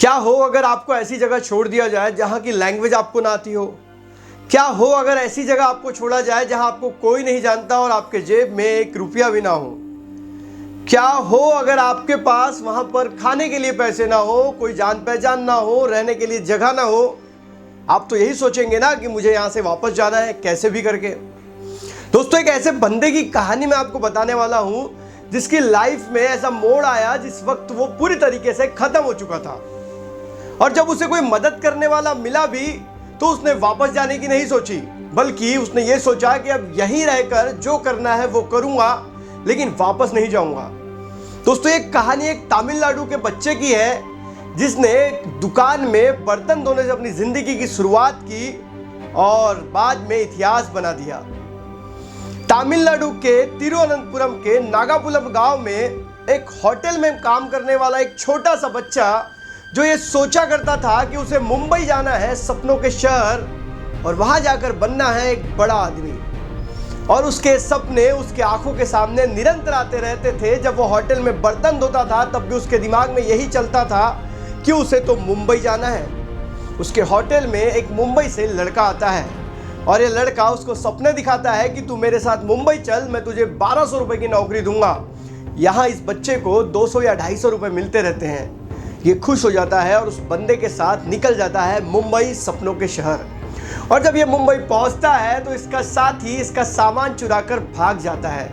क्या हो अगर आपको ऐसी जगह छोड़ दिया जाए जहां की लैंग्वेज आपको ना आती हो। क्या हो अगर ऐसी जगह आपको छोड़ा जाए जहां आपको कोई नहीं जानता और आपके जेब में एक रुपया भी ना हो। क्या हो अगर आपके पास वहां पर खाने के लिए पैसे ना हो, कोई जान पहचान ना हो, रहने के लिए जगह ना हो। आप तो यही सोचेंगे ना कि मुझे यहां से वापस जाना है कैसे भी करके। दोस्तों, एक ऐसे बंदे की कहानी मैं आपको बताने वाला हूं जिसकी लाइफ में ऐसा मोड़ आया जिस वक्त वो पूरी तरीके से खत्म हो चुका था। और जब उसे कोई मदद करने वाला मिला भी तो उसने वापस जाने की नहीं सोची, बल्कि उसने ये सोचा कि अब यहीं रहकर जो करना है वो करूंगा, लेकिन वापस नहीं जाऊंगा। दोस्तों, एक कहानी एक तमिलनाडु के बच्चे की है जिसने दुकान में बर्तन धोने से अपनी जिंदगी की शुरुआत की और बाद में इतिहास बना दिया। तमिलनाडु के तिरुवनंतपुरम के नागापुलम गांव में एक होटल में काम करने वाला एक छोटा सा बच्चा जो ये सोचा करता था कि उसे मुंबई जाना है, सपनों के शहर, और वहां जाकर बनना है एक बड़ा आदमी। और उसके सपने उसके आंखों के सामने निरंतर आते रहते थे। जब वो होटल में बर्तन धोता था तब भी उसके दिमाग में यही चलता था कि उसे तो मुंबई जाना है। उसके होटल में एक मुंबई से लड़का आता है और ये लड़का उसको सपने दिखाता है कि तू मेरे साथ मुंबई चल, मैं तुझे 1200 रुपये की नौकरी दूंगा। यहाँ इस बच्चे को 200 या 250 रुपये मिलते रहते हैं। ये खुश हो जाता है और उस बंदे के साथ निकल जाता है मुंबई, सपनों के शहर। और जब ये मुंबई पहुंचता है तो इसका साथी इसका सामान चुराकर भाग जाता है।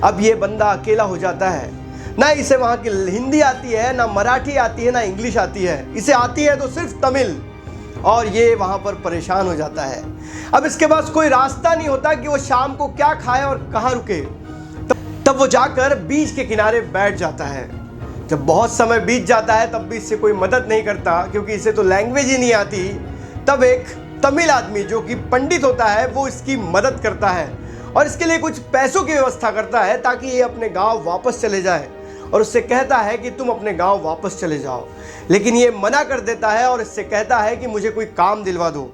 अब ये बंदा अकेला हो जाता है। ना इसे वहाँ की हिंदी आती है, ना मराठी आती है, ना इंग्लिश आती है। इसे आती है तो सिर्फ तमिल। और ये वहाँ पर परेशान हो जाता है। अब इसके पास कोई रास्ता नहीं होता कि वो शाम को क्या खाए और कहाँ रुके। तब वो जाकर बीच के किनारे बैठ जाता है। जब बहुत समय बीत जाता है तब भी इससे कोई मदद नहीं करता, क्योंकि इसे तो लैंग्वेज ही नहीं आती। तब एक तमिल आदमी जो कि पंडित होता है वो इसकी मदद करता है और इसके लिए कुछ पैसों की व्यवस्था करता है ताकि ये अपने गांव वापस चले जाए। और उससे कहता है कि तुम अपने गांव वापस चले जाओ, लेकिन ये मना कर देता है और इससे कहता है कि मुझे कोई काम दिलवा दो।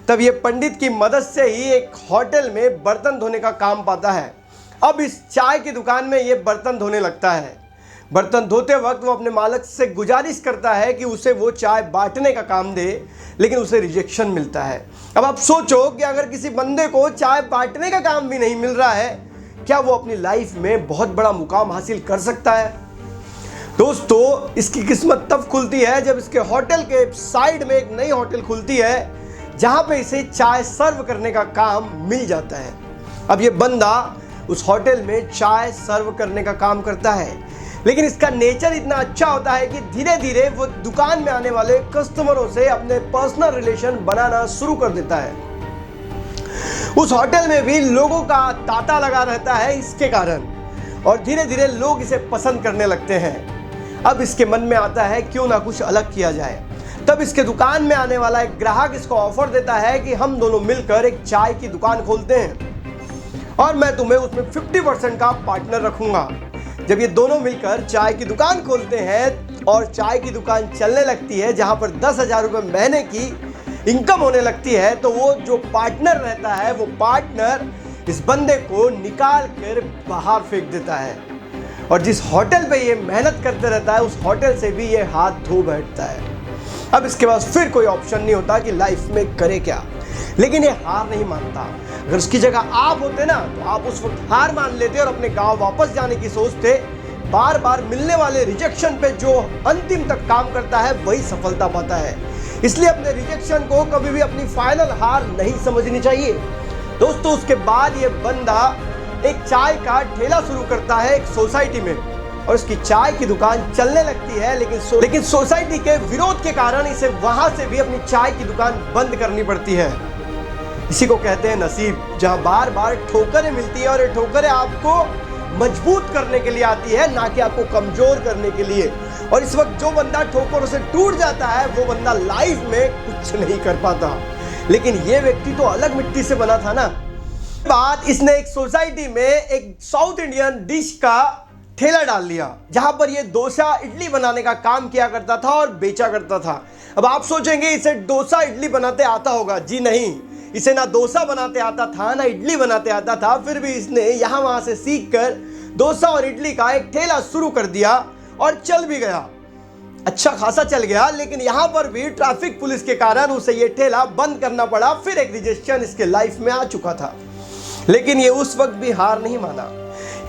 तब ये पंडित की मदद से ही एक होटल में बर्तन धोने का काम पाता है। अब इस चाय की दुकान में ये बर्तन धोने लगता है। बर्तन धोते वक्त वो अपने मालिक से गुजारिश करता है कि उसे वो चाय बांटने का काम दे, लेकिन उसे रिजेक्शन मिलता है। अब आप सोचो कि अगर किसी बंदे को चाय बांटने का काम भी नहीं मिल रहा है, क्या वो अपनी लाइफ में बहुत बड़ा मुकाम हासिल कर सकता है? दोस्तों, इसकी किस्मत तब खुलती है जब इसके होटल के साइड में एक नई होटल खुलती है जहां पे इसे चाय सर्व करने का काम मिल जाता है। अब ये बंदा उस होटल में चाय सर्व करने का काम करता है, लेकिन इसका नेचर इतना अच्छा होता है कि धीरे धीरे वो दुकान में आने वाले कस्टमरों से अपने पर्सनल रिलेशन बनाना शुरू कर देता है। उस होटल में भी लोगों का तांता लगा रहता है इसके कारण, और धीरे धीरे लोग इसे पसंद करने लगते हैं। अब इसके मन में आता है क्यों ना कुछ अलग किया जाए। तब इसके दुकान में आने वाला एक ग्राहक इसको ऑफर देता है कि हम दोनों मिलकर एक चाय की दुकान खोलते हैं और मैं तुम्हें उसमें 50% का पार्टनर रखूंगा। जब ये दोनों मिलकर चाय की दुकान खोलते हैं और चाय की दुकान चलने लगती है, जहां पर 10,000 रुपये महीने की इनकम होने लगती है, तो वो जो पार्टनर रहता है वो पार्टनर इस बंदे को निकाल कर बाहर फेंक देता है। और जिस होटल पे ये मेहनत करते रहता है उस होटल से भी ये हाथ धो बैठता है। अब इसके पास फिर कोई ऑप्शन नहीं होता कि लाइफ में करे क्या, लेकिन ये हार नहीं मानता। अगर उसकी जगह आप होते ना तो आप उस वक्त हार मान लेते और अपने गांव वापस जाने की सोचते। बार बार मिलने वाले रिजेक्शन पे जो अंतिम तक काम करता है वही सफलता पाता है। इसलिए अपने रिजेक्शन को कभी भी अपनी फाइनल हार नहीं समझनी चाहिए। दोस्तों, उसके बाद ये बंदा एक चाय का ठेला शुरू करता है एक सोसाइटी में, और उसकी चाय की दुकान चलने लगती है। लेकिन सोसाइटी के विरोध के कारण इसे वहां से भी अपनी चाय की दुकान बंद करनी पड़ती है। इसी को कहते हैं नसीब, जहां बार बार ठोकरें मिलती है, और ये ठोकरें आपको मजबूत करने के लिए आती है, ना कि आपको कमजोर करने के लिए। और इस वक्त जो बंदा ठोकरों से टूट जाता है वो बंदा लाइफ में कुछ नहीं कर पाता। लेकिन ये व्यक्ति तो अलग मिट्टी से बना था ना। बाद इसने एक सोसाइटी में एक साउथ इंडियन डिश का ठेला डाल लिया, जहां पर ये डोसा इडली बनाने का काम किया करता था और बेचा करता था। अब आप सोचेंगे इसे डोसा इडली बनाते आता होगा। जी नहीं, इसे ना डोसा बनाते आता था ना इडली बनाते आता था। फिर भी इसने यहाँ वहाँ से सीख कर डोसा और इडली का एक ठेला शुरू कर दिया और चल भी गया। अच्छा खासा चल गया, लेकिन यहां पर भी ट्रैफिक पुलिस के कारण उसे ये ठेला बंद करना पड़ा। फिर एक रिजेक्शन इसके लाइफ में आ चुका था, लेकिन ये उस वक्त भी हार नहीं माना।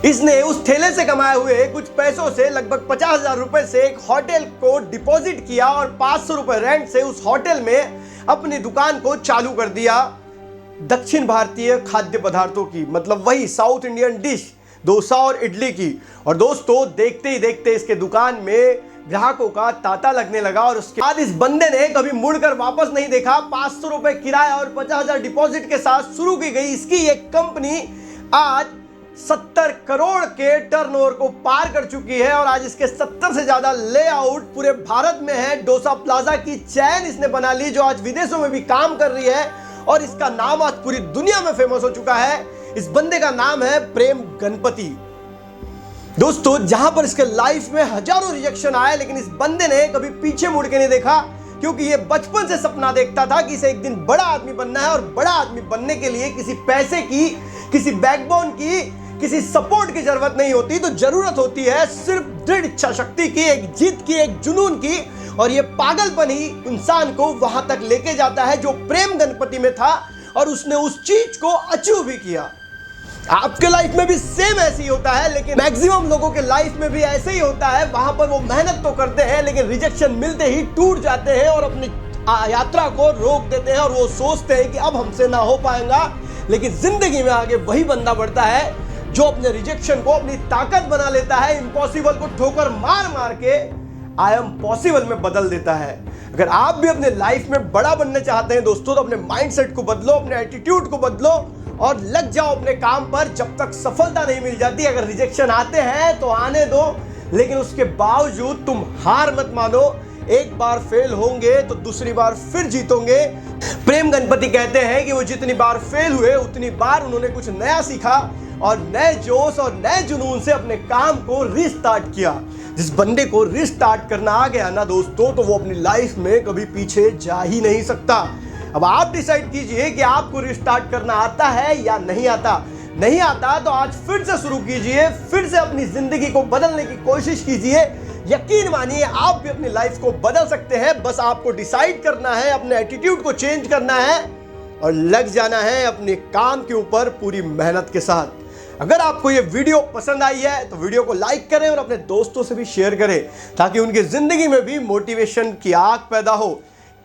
इसने उस ठेले से कमाए हुए कुछ पैसों से लगभग 50,000 रुपए से एक होटल को डिपॉजिट किया और 500 रुपए रेंट से उस होटल में अपनी दुकान को चालू कर दिया दक्षिण भारतीय खाद्य पदार्थों की, मतलब वही साउथ इंडियन डिश, डोसा और इडली की। और दोस्तों, देखते ही देखते इसके दुकान में ग्राहकों का तांता लगने लगा और उसके बाद इस बंदे ने कभी मुड़कर वापस नहीं देखा। 500 रुपए किराया और 50,000 डिपॉजिट के साथ शुरू की गई इसकी एक कंपनी आज 70 करोड़ के टर्नओवर को पार कर चुकी है और आज इसके 70 से ज्यादा लेआउट पूरे भारत में है। डोसा प्लाजा की चैन इसने बना ली, जो आज विदेशों में भी काम कर रही है और इसका नाम आज पूरी दुनिया में फेमस हो चुका है। इस बंदे का नाम है प्रेम गणपति। दोस्तों, जहां पर इसके लाइफ में हजारों रिजेक्शन आए, लेकिन इस बंदे ने कभी पीछे मुड़ के नहीं देखा, क्योंकि ये बचपन से सपना देखता था कि इसे एक दिन बड़ा आदमी बनना है। और बड़ा आदमी बनने के लिए किसी पैसे की, किसी बैकबोन की, किसी सपोर्ट की जरूरत नहीं होती, तो जरूरत होती है सिर्फ दृढ़ इच्छा शक्ति की, एक जिद की, एक जुनून की। और ये पागलपन ही इंसान को वहां तक लेके जाता है जो प्रेम गणपति में था, और उसने उस चीज को अचीव भी किया। आपके लाइफ में भी सेम ऐसे ही होता है, लेकिन मैक्सिमम लोगों के लाइफ में भी ऐसे ही होता है। वहां पर वो मेहनत तो करते हैं, लेकिन रिजेक्शन मिलते ही टूट जाते हैं और अपनी यात्रा को रोक देते हैं और वो सोचते हैं कि अब हमसे ना हो पाएगा। लेकिन जिंदगी में आगे वही बंदा बढ़ता है जो अपने रिजेक्शन को अपनी ताकत बना लेता है, इम्पॉसिबल को ठोकर मार मार के आई एम पॉसिबल में बदल देता है। अगर आप भी अपने लाइफ में बड़ा बनना चाहते हैं दोस्तों, तो अपने माइंडसेट को बदलो, अपने एटीट्यूड को बदलो और लग जाओ अपने काम पर। जब तक सफलता नहीं मिल जाती, अगर रिजेक्शन आते हैं तो आने दो, लेकिन उसके बावजूद तुम हार मत मानो। एक बार फेल होंगे तो दूसरी बार फिर जीतोगे। प्रेम गणपति कहते हैं कि वो जितनी बार फेल हुए उतनी बार उन्होंने कुछ नया सीखा और नए जोश और नए जुनून से अपने काम को रिस्टार्ट किया। जिस बंदे को रिस्टार्ट करना आ गया ना दोस्तों, तो वो अपनी लाइफ में कभी पीछे जा ही नहीं सकता। अब आप डिसाइड कीजिए कि आपको रिस्टार्ट करना आता है या नहीं आता। नहीं आता तो आज फिर से शुरू कीजिए, फिर से अपनी जिंदगी को बदलने की कोशिश कीजिए। यकीन मानिए, आप भी अपनी लाइफ को बदल सकते हैं। बस आपको डिसाइड करना है, अपने एटीट्यूड को चेंज करना है और लग जाना है अपने काम के ऊपर पूरी मेहनत के साथ। अगर आपको ये वीडियो पसंद आई है तो वीडियो को लाइक करें और अपने दोस्तों से भी शेयर करें, ताकि उनकी जिंदगी में भी मोटिवेशन की आग पैदा हो।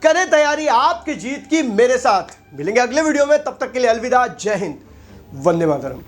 करें तैयारी आपकी जीत की मेरे साथ। मिलेंगे अगले वीडियो में, तब तक के लिए अलविदा। जय हिंद, वंदे मातरम।